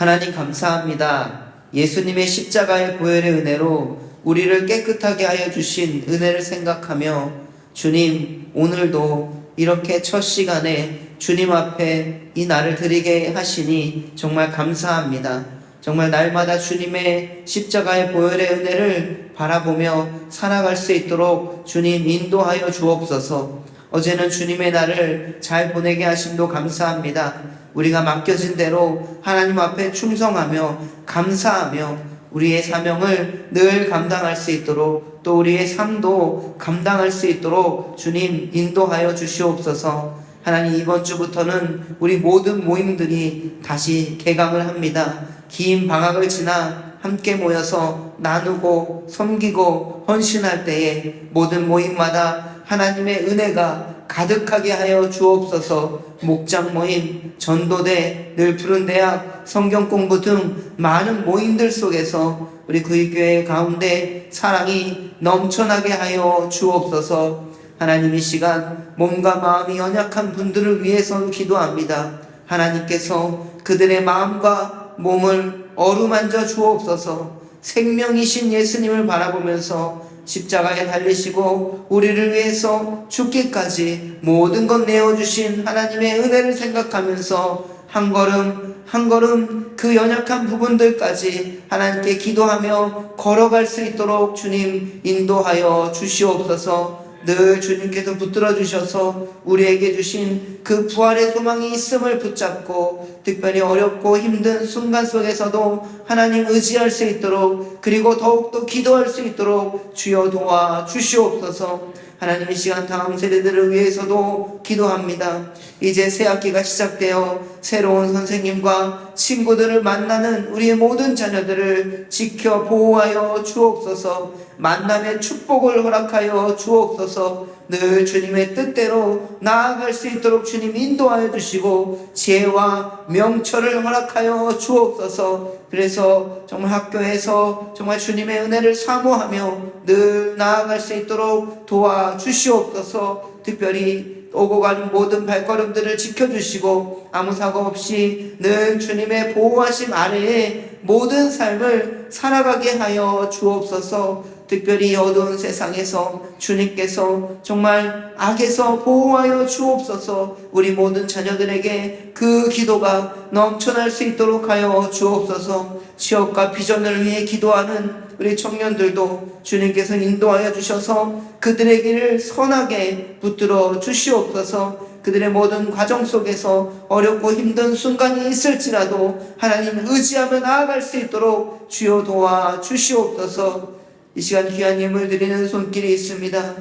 하나님 감사합니다. 예수님의 십자가의 보혈의 은혜로 우리를 깨끗하게 하여 주신 은혜를 생각하며 주님, 오늘도 이렇게 첫 시간에 주님 앞에 이 날을 드리게 하시니 정말 감사합니다. 정말 날마다 주님의 십자가의 보혈의 은혜를 바라보며 살아갈 수 있도록 주님 인도하여 주옵소서. 어제는 주님의 날을 잘 보내게 하심도 감사합니다. 우리가 맡겨진 대로 하나님 앞에 충성하며 감사하며 우리의 사명을 늘 감당할 수 있도록 또 우리의 삶도 감당할 수 있도록 주님 인도하여 주시옵소서. 하나님, 이번 주부터는 우리 모든 모임들이 다시 개강을 합니다. 긴 방학을 지나 함께 모여서 나누고 섬기고 헌신할 때에 모든 모임마다 하나님의 은혜가 가득하게 하여 주옵소서. 목장 모임, 전도대, 늘 푸른 대학, 성경 공부 등 많은 모임들 속에서 우리 구의교회 가운데 사랑이 넘쳐나게 하여 주옵소서. 하나님, 이 시간 몸과 마음이 연약한 분들을 위해서 기도합니다. 하나님께서 그들의 마음과 몸을 어루만져 주옵소서. 생명이신 예수님을 바라보면서 십자가에 달리시고 우리를 위해서 죽기까지 모든 것 내어주신 하나님의 은혜를 생각하면서 한 걸음 한 걸음 그 연약한 부분들까지 하나님께 기도하며 걸어갈 수 있도록 주님 인도하여 주시옵소서. 늘 주님께서 붙들어 주셔서 우리에게 주신 그 부활의 소망이 있음을 붙잡고 특별히 어렵고 힘든 순간 속에서도 하나님 의지할 수 있도록 그리고 더욱더 기도할 수 있도록 주여 도와 주시옵소서. 하나님, 이 시간 다음 세대들을 위해서도 기도합니다. 이제 새 학기가 시작되어 새로운 선생님과 친구들을 만나는 우리의 모든 자녀들을 지켜 보호하여 주옵소서. 만남의 축복을 허락하여 주옵소서. 늘 주님의 뜻대로 나아갈 수 있도록 주님 인도하여 주시고 지혜와 명철을 허락하여 주옵소서. 그래서 정말 학교에서 정말 주님의 은혜를 사모하며 늘 나아갈 수 있도록 도와주시옵소서. 특별히 오고 가는 모든 발걸음들을 지켜주시고 아무 사고 없이 늘 주님의 보호하심 아래에 모든 삶을 살아가게 하여 주옵소서. 특별히 어두운 세상에서 주님께서 정말 악에서 보호하여 주옵소서. 우리 모든 자녀들에게 그 기도가 넘쳐날 수 있도록 하여 주옵소서. 취업과 비전을 위해 기도하는 우리 청년들도 주님께서 인도하여 주셔서 그들의 길을 선하게 붙들어 주시옵소서. 그들의 모든 과정 속에서 어렵고 힘든 순간이 있을지라도 하나님을 의지하며 나아갈 수 있도록 주여 도와 주시옵소서. 이 시간 귀한 예물 드리는 손길이 있습니다.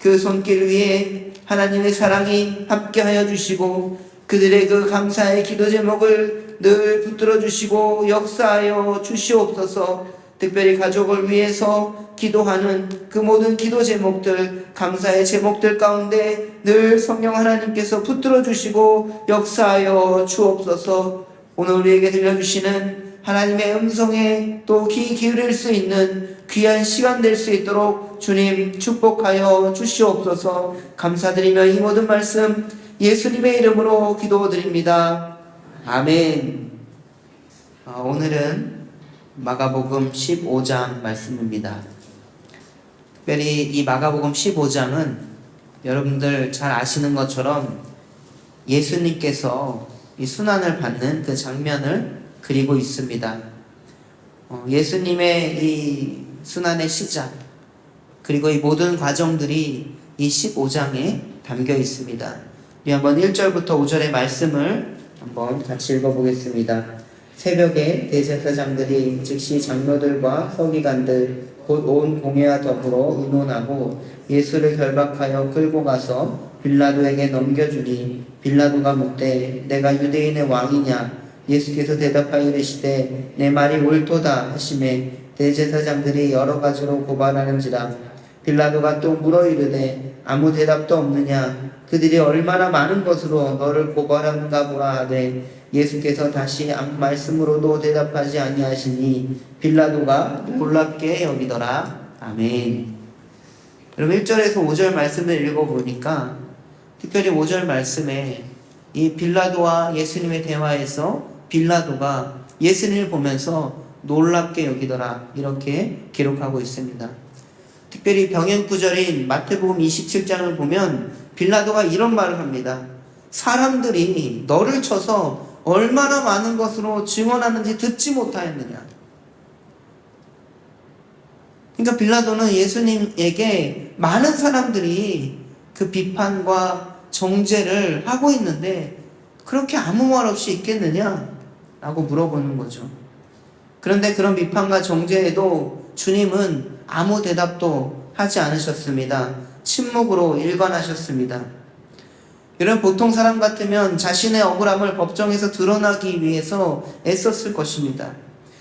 그 손길 위에 하나님의 사랑이 함께하여 주시고 그들의 그 감사의 기도 제목을 늘 붙들어 주시고 역사하여 주시옵소서. 특별히 가족을 위해서 기도하는 그 모든 기도 제목들, 감사의 제목들 가운데 늘 성령 하나님께서 붙들어 주시고 역사하여 주옵소서. 오늘 우리에게 들려주시는 하나님의 음성에 또 귀 기울일 수 있는 귀한 시간 될 수 있도록 주님 축복하여 주시옵소서. 감사드리며 이 모든 말씀 예수님의 이름으로 기도드립니다. 아멘. 오늘은 마가복음 15장 말씀입니다. 특별히 이 마가복음 15장은 여러분들 잘 아시는 것처럼 예수님께서 이 순환을 받는 그 장면을 그리고 있습니다. 예수님의 이 순환의 시작 그리고 이 모든 과정들이 이 15장에 담겨 있습니다. 우리 한번 1절부터 5절의 말씀을 한번 같이 읽어보겠습니다. 새벽에 대제사장들이 즉시 장로들과 서기관들 곧 온 공회와 더불어 의논하고 예수를 결박하여 끌고 가서 빌라도에게 넘겨주니 빌라도가 묻되 내가 유대인의 왕이냐? 예수께서 대답하여 이르시되 내 말이 옳도다 하시매 대제사장들이 여러 가지로 고발하는지라. 빌라도가 또 물어 이르되 아무 대답도 없느냐? 그들이 얼마나 많은 것으로 너를 고발하는가 보라 하되 예수께서 다시 아무 말씀으로도 대답하지 아니하시니 빌라도가 놀랍게 여기더라. 아멘. 여러분 1절에서 5절 말씀을 읽어보니까 특별히 5절 말씀에 이 빌라도와 예수님의 대화에서 빌라도가 예수님을 보면서 놀랍게 여기더라, 이렇게 기록하고 있습니다. 특별히 병행 구절인 마태복음 27장을 보면 빌라도가 이런 말을 합니다. 사람들이 너를 쳐서 얼마나 많은 것으로 증언하는지 듣지 못하였느냐. 그러니까 빌라도는 예수님에게 많은 사람들이 그 비판과 정죄를 하고 있는데 그렇게 아무 말 없이 있겠느냐? 라고 물어보는 거죠. 그런데 그런 비판과 정죄에도 주님은 아무 대답도 하지 않으셨습니다. 침묵으로 일관하셨습니다. 여러분, 보통 사람 같으면 자신의 억울함을 법정에서 드러나기 위해서 애썼을 것입니다.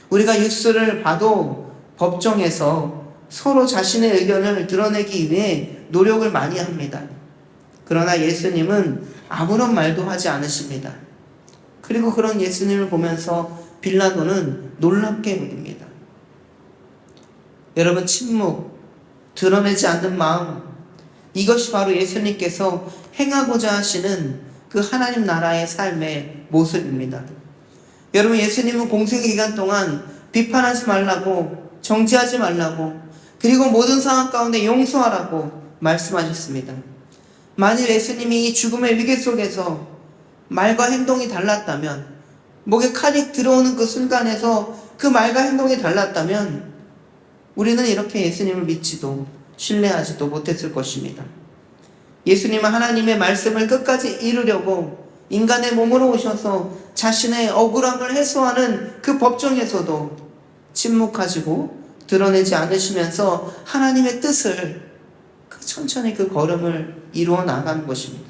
우리가 뉴스를 봐도 법정에서 서로 자신의 의견을 드러내기 위해 노력을 많이 합니다. 그러나 예수님은 아무런 말도 하지 않으십니다. 그리고 그런 예수님을 보면서 빌라도는 놀랍게 여깁니다. 여러분, 침묵, 드러내지 않는 마음, 이것이 바로 예수님께서 행하고자 하시는 그 하나님 나라의 삶의 모습입니다. 여러분, 예수님은 공생 기간 동안 비판하지 말라고, 정죄하지 말라고, 그리고 모든 상황 가운데 용서하라고 말씀하셨습니다. 만일 예수님이 이 죽음의 위기 속에서 말과 행동이 달랐다면, 목에 칼이 들어오는 그 순간에서 그 말과 행동이 달랐다면 우리는 이렇게 예수님을 믿지도 신뢰하지도 못했을 것입니다. 예수님은 하나님의 말씀을 끝까지 이루려고 인간의 몸으로 오셔서 자신의 억울함을 해소하는 그 법정에서도 침묵하시고 드러내지 않으시면서 하나님의 뜻을 천천히 그 걸음을 이루어 나가는 것입니다.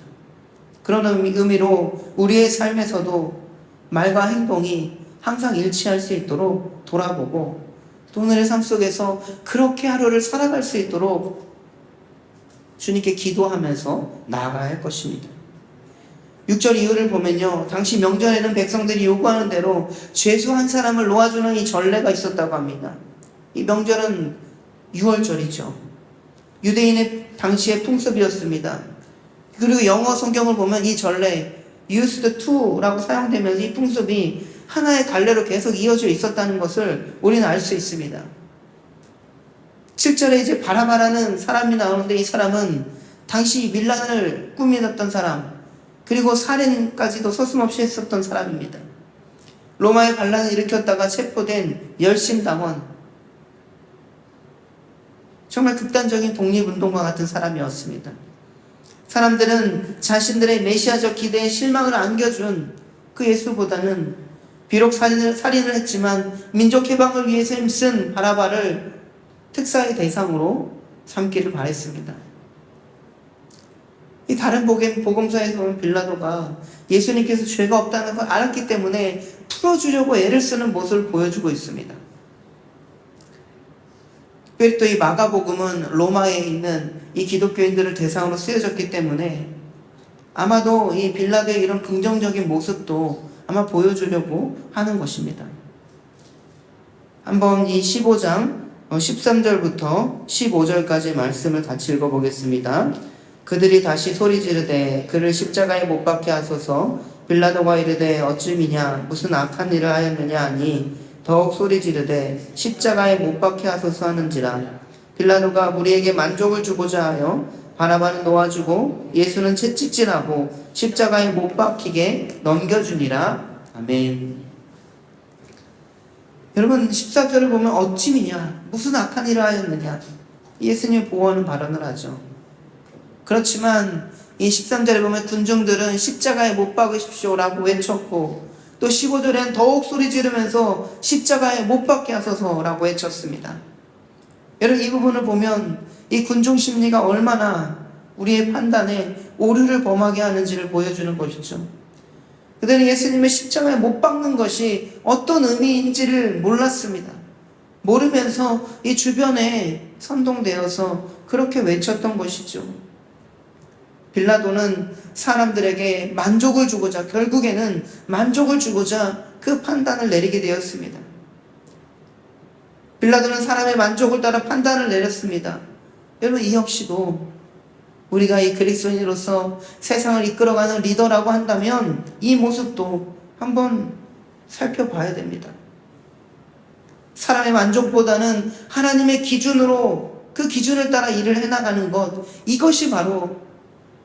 그런 의미로 우리의 삶에서도 말과 행동이 항상 일치할 수 있도록 돌아보고 또 오늘의 삶 속에서 그렇게 하루를 살아갈 수 있도록 주님께 기도하면서 나아가야 할 것입니다. 6절 이후를 보면요, 당시 명절에는 백성들이 요구하는 대로 죄수 한 사람을 놓아주는 이 전례가 있었다고 합니다. 이 명절은 6월절이죠. 유대인의 당시의 풍습이었습니다. 그리고 영어 성경을 보면 이 전례 used to라고 사용되면서 이 풍습이 하나의 갈래로 계속 이어져 있었다는 것을 우리는 알 수 있습니다. 7절에 이제 바라바라는 사람이 나오는데 이 사람은 당시 밀란을 꾸미던 사람, 그리고 살인까지도 서슴없이 했었던 사람입니다. 로마의 반란을 일으켰다가 체포된 열심당원, 정말 극단적인 독립운동가 같은 사람이었습니다. 사람들은 자신들의 메시아적 기대에 실망을 안겨준 그 예수보다는 비록 살인을 했지만 민족 해방을 위해서 힘쓴 바라바를 특사의 대상으로 삼기를 바랬습니다. 이 다른 복음서에서 보면 빌라도가 예수님께서 죄가 없다는 걸 알았기 때문에 풀어주려고 애를 쓰는 모습을 보여주고 있습니다. 특별히 또 이 마가복음은 로마에 있는 이 기독교인들을 대상으로 쓰여졌기 때문에 아마도 이 빌라도의 이런 긍정적인 모습도 아마 보여주려고 하는 것입니다. 한번 이 15장 13절부터 15절까지 말씀을 같이 읽어보겠습니다. 그들이 다시 소리 지르되 그를 십자가에 못 박게 하소서. 빌라도가 이르되 어찌미냐 무슨 악한 일을 하였느냐 하니 더욱 소리 지르되 십자가에 못 박게 하소서 하는지라. 빌라도가 무리에게 만족을 주고자 하여 바라바는 놓아주고 예수는 채찍질하고 십자가에 못 박히게 넘겨주니라. 아멘. 여러분, 14절을 보면 어찌미냐 무슨 악한 일을 하였느냐 예수님을 보호하는 발언을 하죠. 그렇지만 이 13절에 보면 군중들은 십자가에 못 박으십시오 라고 외쳤고, 또 15절에는 더욱 소리 지르면서 십자가에 못 박게 하소서 라고 외쳤습니다. 여러분, 이 부분을 보면 이 군중 심리가 얼마나 우리의 판단에 오류를 범하게 하는지를 보여주는 것이죠. 그들은 예수님의 십자가에 못 박는 것이 어떤 의미인지를 몰랐습니다. 모르면서 이 주변에 선동되어서 그렇게 외쳤던 것이죠. 빌라도는 사람들에게 만족을 주고자, 결국에는 만족을 주고자 그 판단을 내리게 되었습니다. 빌라도는 사람의 만족을 따라 판단을 내렸습니다. 여러분, 이 역시도 우리가 이 그리스도인으로서 세상을 이끌어가는 리더라고 한다면 이 모습도 한번 살펴봐야 됩니다. 사람의 만족보다는 하나님의 기준으로 그 기준을 따라 일을 해나가는 것, 이것이 바로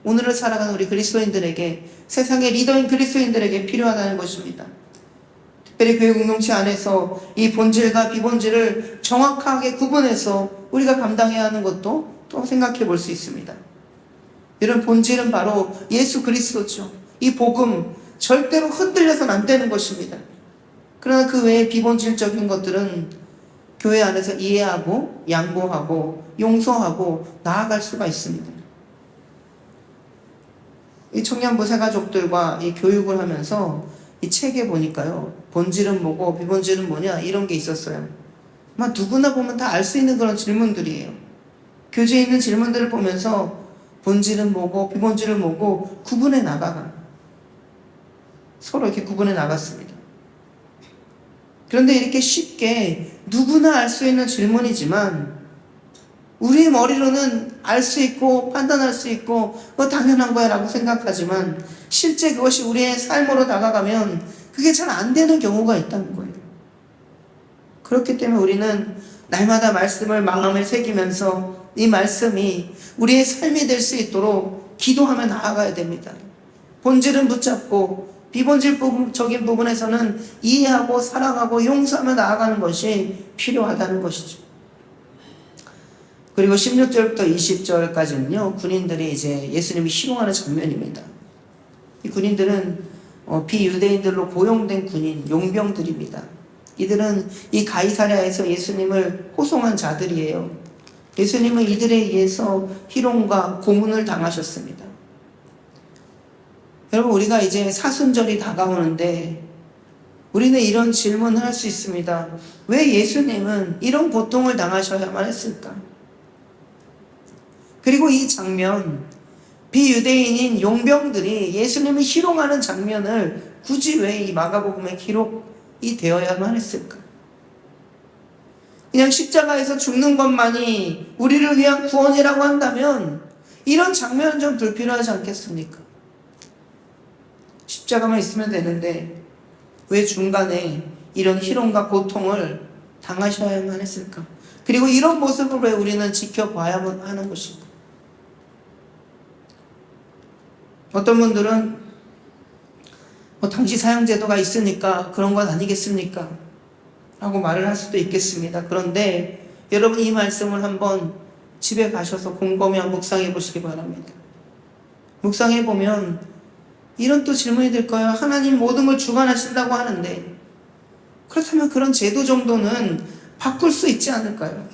오늘을 살아가는 우리 그리스도인들에게, 세상의 리더인 그리스도인들에게 필요하다는 것입니다. 특별히 교회 공동체 안에서 이 본질과 비본질을 정확하게 구분해서 우리가 감당해야 하는 것도 또 생각해 볼 수 있습니다. 이런 본질은 바로 예수 그리스도죠. 이 복음 절대로 흔들려서는 안 되는 것입니다. 그러나 그 외에 비본질적인 것들은 교회 안에서 이해하고 양보하고 용서하고 나아갈 수가 있습니다. 이 청년부 새가족들과 이 교육을 하면서 이 책에 보니까요, 본질은 뭐고 비본질은 뭐냐 이런 게 있었어요. 아마 누구나 보면 다 알 수 있는 그런 질문들이에요. 교재에 있는 질문들을 보면서 본질은 뭐고 비본질은 뭐고 구분해 나가가 서로 이렇게 구분해 나갔습니다. 그런데 이렇게 쉽게 누구나 알 수 있는 질문이지만 우리 머리로는 알 수 있고 판단할 수 있고 당연한 거야 라고 생각하지만 실제 그것이 우리의 삶으로 다가가면 그게 잘 안 되는 경우가 있다는 거예요. 그렇기 때문에 우리는 날마다 말씀을 마음에 새기면서 이 말씀이 우리의 삶이 될 수 있도록 기도하며 나아가야 됩니다. 본질은 붙잡고 비본질적인 부분에서는 이해하고 사랑하고 용서하며 나아가는 것이 필요하다는 것이죠. 그리고 16절부터 20절까지는요, 군인들이 이제 예수님이 희롱하는 장면입니다. 이 군인들은 비유대인들로 고용된 군인, 용병들입니다. 이들은 이 가이사랴에서 예수님을 호송한 자들이에요. 예수님은 이들에 의해서 희롱과 고문을 당하셨습니다. 여러분, 우리가 이제 사순절이 다가오는데 우리는 이런 질문을 할 수 있습니다. 왜 예수님은 이런 고통을 당하셔야만 했을까? 그리고 이 장면, 비유대인인 용병들이 예수님을 희롱하는 장면을 굳이 왜 이 마가복음에 기록이 되어야만 했을까? 그냥 십자가에서 죽는 것만이 우리를 위한 구원이라고 한다면 이런 장면은 좀 불필요하지 않겠습니까? 십자가만 있으면 되는데 왜 중간에 이런 희롱과 고통을 당하셔야만 했을까? 그리고 이런 모습을 왜 우리는 지켜봐야만 하는 것인가? 어떤 분들은 당시 사형제도가 있으니까 그런 건 아니겠습니까? 라고 말을 할 수도 있겠습니다. 그런데 여러분, 이 말씀을 한번 집에 가셔서 곰곰이 묵상해 보시기 바랍니다. 묵상해 보면 이런 또 질문이 들 거예요. 하나님 모든 걸 주관하신다고 하는데 그렇다면 그런 제도 정도는 바꿀 수 있지 않을까요?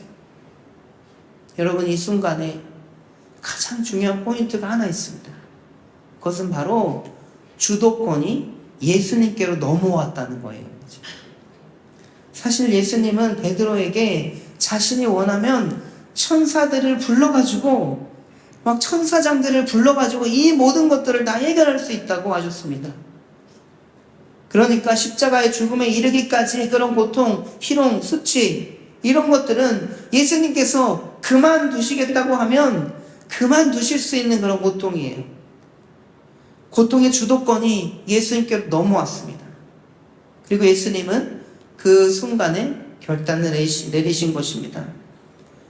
여러분, 이 순간에 가장 중요한 포인트가 하나 있습니다. 그것은 바로 주도권이 예수님께로 넘어왔다는 거예요. 사실 예수님은 베드로에게 자신이 원하면 천사들을 불러가지고 막 천사장들을 불러가지고 이 모든 것들을 다 해결할 수 있다고 하셨습니다. 그러니까 십자가의 죽음에 이르기까지 그런 고통, 희롱, 수치 이런 것들은 예수님께서 그만두시겠다고 하면 그만두실 수 있는 그런 고통이에요. 고통의 주도권이 예수님께로 넘어왔습니다. 그리고 예수님은 그 순간에 결단을 내리신 것입니다.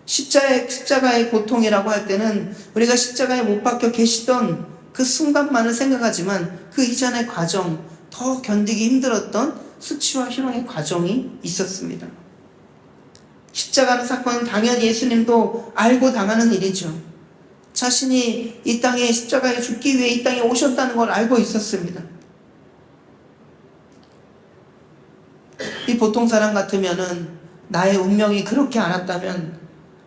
십자가의 고통이라고 할 때는 우리가 십자가에 못 박혀 계시던 그 순간만을 생각하지만 그 이전의 과정, 더 견디기 힘들었던 수치와 희롱의 과정이 있었습니다. 십자가는 사건은 당연히 예수님도 알고 당하는 일이죠. 자신이 이 땅에 십자가에 죽기 위해 이 땅에 오셨다는 걸 알고 있었습니다. 이 보통 사람 같으면은 나의 운명이 그렇게 않았다면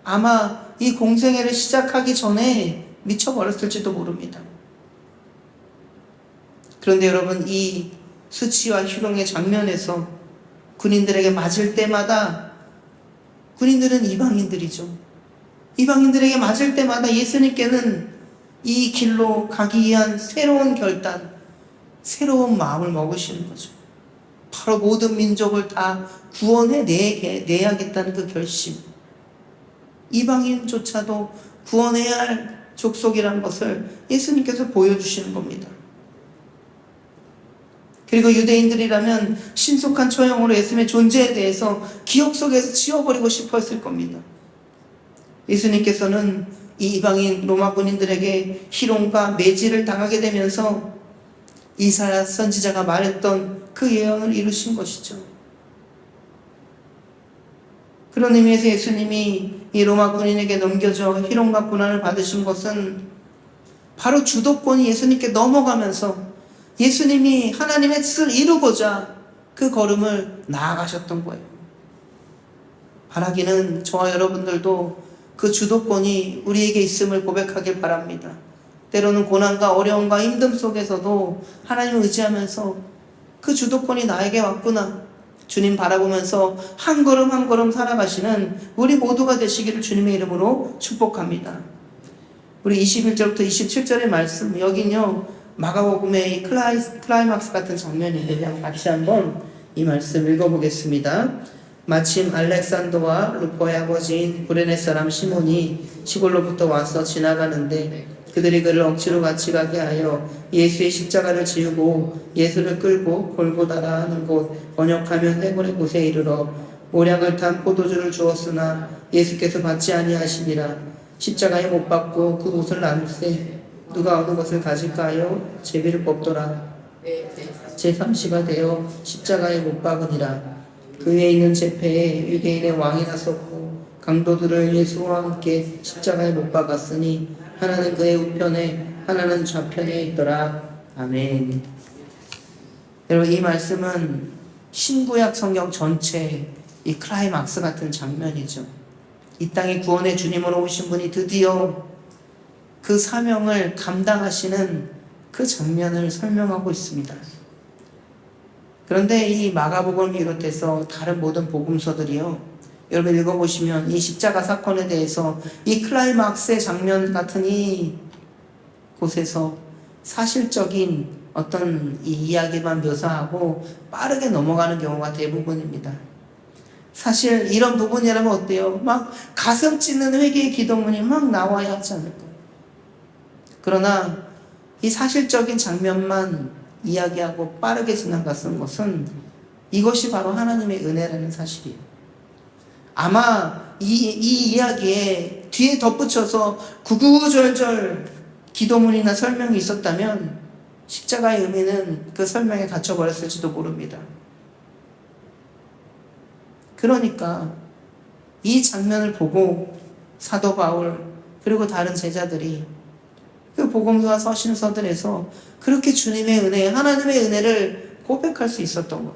아마 이 공생애를 시작하기 전에 미쳐버렸을지도 모릅니다. 그런데 여러분, 이 수치와 희롱의 장면에서 군인들에게 맞을 때마다, 군인들은 이방인들이죠. 이방인들에게 맞을 때마다 예수님께는 이 길로 가기 위한 새로운 결단, 새로운 마음을 먹으시는 거죠. 바로 모든 민족을 다 구원해 내야겠다는 그 결심. 이방인조차도 구원해야 할 족속이라는 것을 예수님께서 보여주시는 겁니다. 그리고 유대인들이라면 신속한 처형으로 예수님의 존재에 대해서 기억 속에서 지워버리고 싶어 했을 겁니다. 예수님께서는 이 이방인 로마 군인들에게 희롱과 매질을 당하게 되면서 이사야 선지자가 말했던 그 예언을 이루신 것이죠. 그런 의미에서 예수님이 이 로마 군인에게 넘겨져 희롱과 고난을 받으신 것은 바로 주도권이 예수님께 넘어가면서 예수님이 하나님의 뜻을 이루고자 그 걸음을 나아가셨던 거예요. 바라기는 저와 여러분들도 그 주도권이 우리에게 있음을 고백하길 바랍니다. 때로는 고난과 어려움과 힘듦 속에서도 하나님을 의지하면서 그 주도권이 나에게 왔구나, 주님 바라보면서 한 걸음 한 걸음 살아가시는 우리 모두가 되시기를 주님의 이름으로 축복합니다. 우리 21절부터 27절의 말씀, 여긴요 마가복음의 이 클라이막스 같은 장면인데 같이 한번 이 말씀 읽어보겠습니다. 마침 알렉산더와 루포의 아버지인 구레네 사람 시몬이 시골로부터 와서 지나가는데 그들이 그를 억지로 같이 가게 하여 예수의 십자가를 지우고 예수를 끌고 골고다라 하는 곳, 번역하면 해골의 곳에 이르러 모략을 탄 포도주를 주었으나 예수께서 받지 아니하시니라. 십자가에 못 박고 그 옷을 나눌세 누가 어느 것을 가질까요? 제비를 뽑더라. 제3시가 되어 십자가에 못 박으니라. 그 위에 있는 제패에 유대인의 왕이 나섰고 강도들을 예수와 함께 십자가에 못 박았으니 하나는 그의 우편에 하나는 좌편에 있더라. 아멘. 여러분, 이 말씀은 신구약 성경 전체 이 클라이막스 같은 장면이죠. 이 땅에 구원의 주님으로 오신 분이 드디어 그 사명을 감당하시는 그 장면을 설명하고 있습니다. 그런데 이 마가복음을 비롯해서 다른 모든 복음서들이요, 여러분 읽어보시면 이 십자가 사건에 대해서 이 클라이막스의 장면 같은 이 곳에서 사실적인 어떤 이 이야기만 묘사하고 빠르게 넘어가는 경우가 대부분입니다. 사실 이런 부분이라면 어때요? 막 가슴 찢는 회개의 기도문이 막 나와야 하지 않을까? 그러나 이 사실적인 장면만 이야기하고 빠르게 지나갔던 것은 이것이 바로 하나님의 은혜라는 사실이에요. 아마 이 이야기에 뒤에 덧붙여서 구구절절 기도문이나 설명이 있었다면 십자가의 의미는 그 설명에 갇혀버렸을지도 모릅니다. 그러니까 이 장면을 보고 사도 바울 그리고 다른 제자들이 그 복음서와 서신서들에서 그렇게 주님의 은혜, 하나님의 은혜를 고백할 수 있었던 거예요.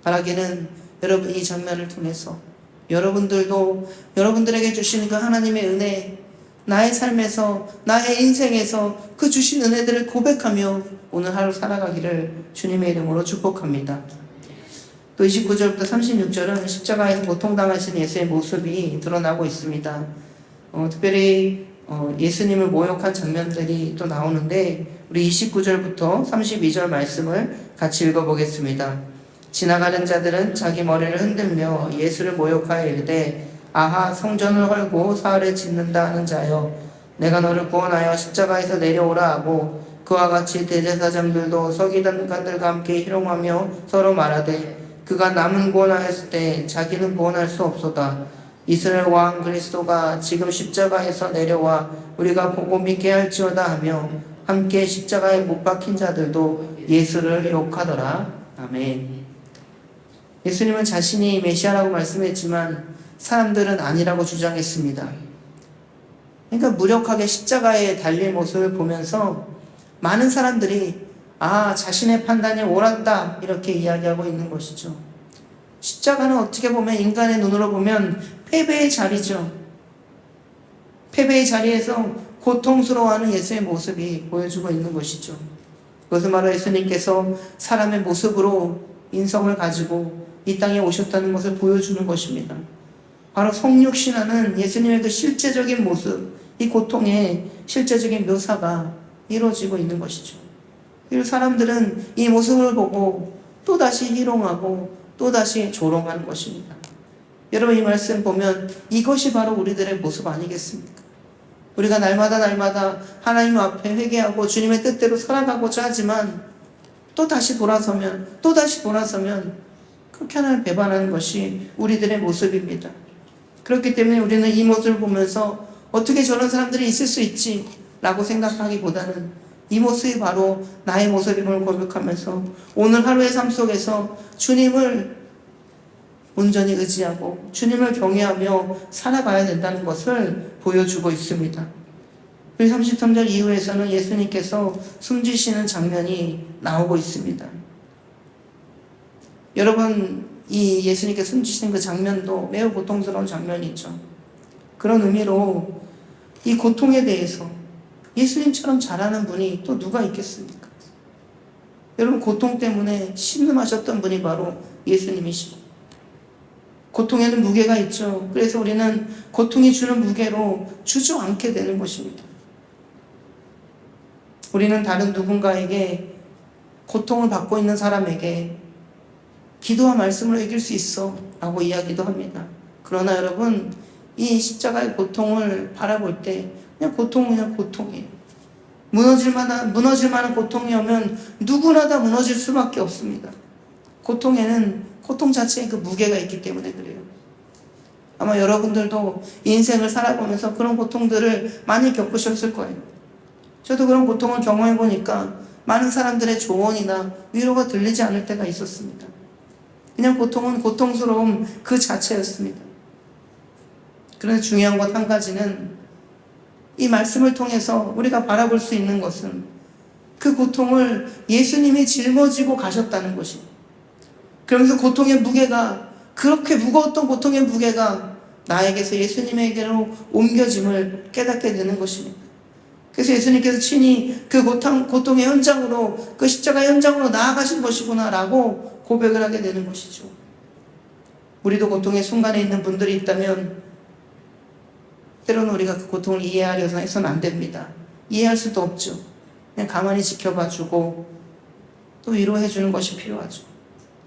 바라기는 여러분 이 장면을 통해서 여러분들도 여러분들에게 주신 그 하나님의 은혜, 나의 삶에서, 나의 인생에서 그 주신 은혜들을 고백하며 오늘 하루 살아가기를 주님의 이름으로 축복합니다. 또 29절부터 36절은 십자가에서 고통당하신 예수의 모습이 드러나고 있습니다. 특별히 예수님을 모욕한 장면들이 또 나오는데 우리 29절부터 32절 말씀을 같이 읽어보겠습니다. 지나가는 자들은 자기 머리를 흔들며 예수를 모욕하여 이르되 아하 성전을 헐고 사흘에 짓는다 하는 자여 내가 너를 구원하여 십자가에서 내려오라 하고 그와 같이 대제사장들도 서기관들과 함께 희롱하며 서로 말하되 그가 남은 구원하였을 때 자기는 구원할 수 없소다. 이스라엘 왕 그리스도가 지금 십자가에서 내려와 우리가 보고 믿게 할지어다 하며 함께 십자가에 못 박힌 자들도 예수를 욕하더라. 아멘. 예수님은 자신이 메시아라고 말씀했지만 사람들은 아니라고 주장했습니다. 그러니까 무력하게 십자가에 달릴 모습을 보면서 많은 사람들이 자신의 판단이 옳았다 이렇게 이야기하고 있는 것이죠. 십자가는 어떻게 보면 인간의 눈으로 보면 패배의 자리죠. 패배의 자리에서 고통스러워하는 예수의 모습이 보여주고 있는 것이죠. 그것은 바로 예수님께서 사람의 모습으로 인성을 가지고 이 땅에 오셨다는 것을 보여주는 것입니다. 바로 성육신하는 예수님의 그 실제적인 모습, 이 고통의 실제적인 묘사가 이루어지고 있는 것이죠. 그리고 사람들은 이 모습을 보고 또다시 희롱하고 또다시 조롱하는 것입니다. 여러분 이 말씀 보면 이것이 바로 우리들의 모습 아니겠습니까? 우리가 날마다 하나님 앞에 회개하고 주님의 뜻대로 살아가고자 하지만 또 다시 돌아서면, 또 다시 돌아서면 그렇게 하나님을 배반하는 것이 우리들의 모습입니다. 그렇기 때문에 우리는 이 모습을 보면서 어떻게 저런 사람들이 있을 수 있지? 라고 생각하기보다는 이 모습이 바로 나의 모습임을 고백하면서 오늘 하루의 삶 속에서 주님을 온전히 의지하고 주님을 경외하며 살아가야 된다는 것을 보여주고 있습니다. 그리고 33절 이후에서는 예수님께서 숨지시는 장면이 나오고 있습니다. 여러분, 이 예수님께서 숨지시는 그 장면도 매우 고통스러운 장면이죠. 그런 의미로 이 고통에 대해서 예수님처럼 잘하는 분이 또 누가 있겠습니까? 여러분, 고통 때문에 신음하셨던 분이 바로 예수님이시고, 고통에는 무게가 있죠. 그래서 우리는 고통이 주는 무게로 주저앉게 되는 것입니다. 우리는 다른 누군가에게, 고통을 받고 있는 사람에게 기도와 말씀으로 이길 수 있어 라고 이야기도 합니다. 그러나 여러분, 이 십자가의 고통을 바라볼 때 그냥 고통이에요. 무너질 만한 고통이 오면 누구나 다 무너질 수밖에 없습니다. 고통에는 고통 자체에 그 무게가 있기 때문에 그래요. 아마 여러분들도 인생을 살아보면서 그런 고통들을 많이 겪으셨을 거예요. 저도 그런 고통을 경험해 보니까 많은 사람들의 조언이나 위로가 들리지 않을 때가 있었습니다. 그냥 고통은 고통스러움 그 자체였습니다. 그런데 중요한 것 한 가지는 이 말씀을 통해서 우리가 바라볼 수 있는 것은 그 고통을 예수님이 짊어지고 가셨다는 것입니다. 그러면서 고통의 무게가, 그렇게 무거웠던 고통의 무게가 나에게서 예수님에게로 옮겨짐을 깨닫게 되는 것입니다. 그래서 예수님께서 친히 그 고통의 현장으로, 그 십자가 현장으로 나아가신 것이구나 라고 고백을 하게 되는 것이죠. 우리도 고통의 순간에 있는 분들이 있다면 때로는 우리가 그 고통을 이해하려 해서는 안 됩니다. 이해할 수도 없죠. 그냥 가만히 지켜봐주고 또 위로해주는 것이 필요하죠.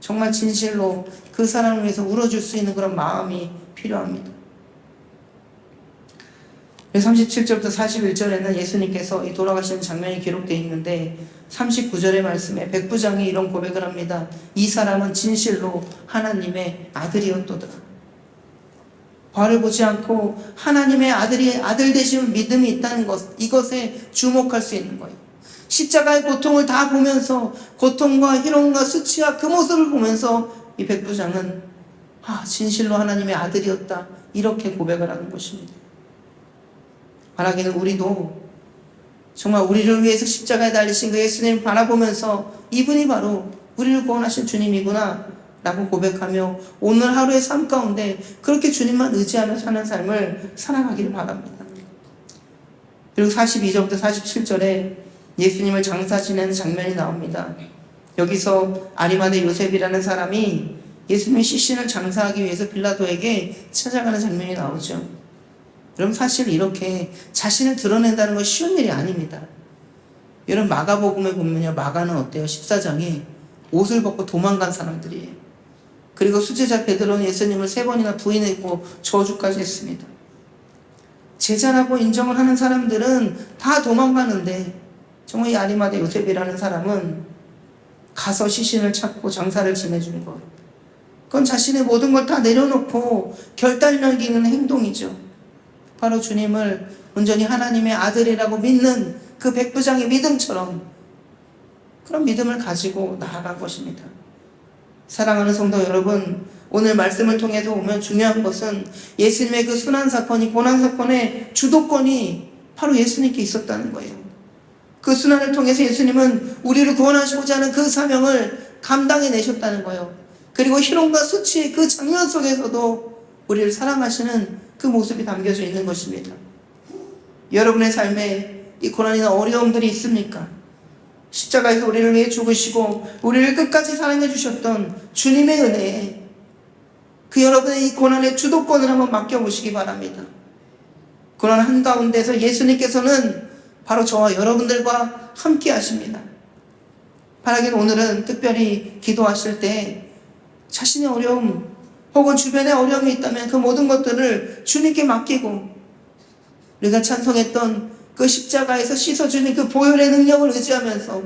정말 진실로 그 사람을 위해서 울어줄 수 있는 그런 마음이 필요합니다. 37절부터 41절에는 예수님께서 이 돌아가시는 장면이 기록되어 있는데 39절의 말씀에 백부장이 이런 고백을 합니다. 이 사람은 진실로 하나님의 아들이었도다. 벌을 보지 않고 하나님의 아들 되시는 믿음이 있다는 것, 이것에 주목할 수 있는 거예요. 십자가의 고통을 다 보면서 고통과 희롱과 수치와 그 모습을 보면서 이 백부장은 진실로 하나님의 아들이었다, 이렇게 고백을 하는 것입니다. 바라기는 우리도 정말 우리를 위해서 십자가에 달리신 그 예수님을 바라보면서 이분이 바로 우리를 구원하신 주님이구나 라고 고백하며 오늘 하루의 삶 가운데 그렇게 주님만 의지하며 사는 삶을 살아가기를 바랍니다. 그리고 42절부터 47절에 예수님을 장사 지내는 장면이 나옵니다. 여기서 아리마대 요셉이라는 사람이 예수님의 시신을 장사하기 위해서 빌라도에게 찾아가는 장면이 나오죠. 여러분, 사실 이렇게 자신을 드러낸다는 건 쉬운 일이 아닙니다. 여러분, 마가복음에 보면요, 마가는 어때요? 14장에 옷을 벗고 도망간 사람들이에요. 그리고 수제자 베드로는 예수님을 3번이나 부인했고 저주까지 했습니다. 제자라고 인정을 하는 사람들은 다 도망가는데 정말 이 아리마대 요셉이라는 사람은 가서 시신을 찾고 장사를 지내준 것, 그건 자신의 모든 걸 다 내려놓고 결단 넘기는 행동이죠. 바로 주님을 온전히 하나님의 아들이라고 믿는 그 백부장의 믿음처럼 그런 믿음을 가지고 나아간 것입니다. 사랑하는 성도 여러분, 오늘 말씀을 통해서 보면 중요한 것은 예수님의 그 순환 사건이, 고난 사건의 주도권이 바로 예수님께 있었다는 거예요. 그 순환을 통해서 예수님은 우리를 구원하시고자 하는 그 사명을 감당해내셨다는 거예요. 그리고 희롱과 수치의 그 장면 속에서도 우리를 사랑하시는 그 모습이 담겨져 있는 것입니다. 여러분의 삶에 이 고난이나 어려움들이 있습니까? 십자가에서 우리를 위해 죽으시고 우리를 끝까지 사랑해 주셨던 주님의 은혜에 그 여러분의 이 고난의 주도권을 한번 맡겨보시기 바랍니다. 고난 한가운데서 예수님께서는 바로 저와 여러분들과 함께 하십니다. 바라기는 오늘은 특별히 기도하실 때 자신의 어려움 혹은 주변에 어려움이 있다면 그 모든 것들을 주님께 맡기고 우리가 찬송했던 그 십자가에서 씻어주는 그 보혈의 능력을 의지하면서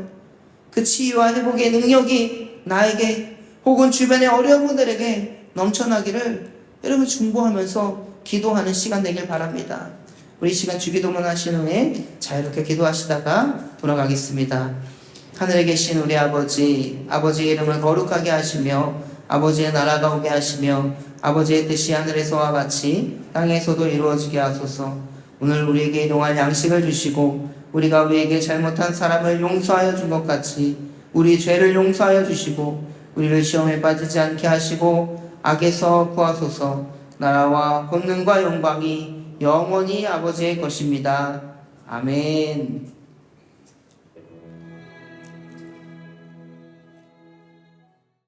그 치유와 회복의 능력이 나에게 혹은 주변의 어려운 분들에게 넘쳐나기를 여러분 중보하면서 기도하는 시간 되길 바랍니다. 우리 시간 주기도문 하신 후에 자유롭게 기도하시다가 돌아가겠습니다. 하늘에 계신 우리 아버지, 아버지의 이름을 거룩하게 하시며 아버지의 나라가 오게 하시며 아버지의 뜻이 하늘에서와 같이 땅에서도 이루어지게 하소서. 오늘 우리에게 일용할 양식을 주시고 우리가 우리에게 잘못한 사람을 용서하여 준 것 같이 우리 죄를 용서하여 주시고 우리를 시험에 빠지지 않게 하시고 악에서 구하소서. 나라와 권능과 영광이 영원히 아버지의 것입니다. 아멘.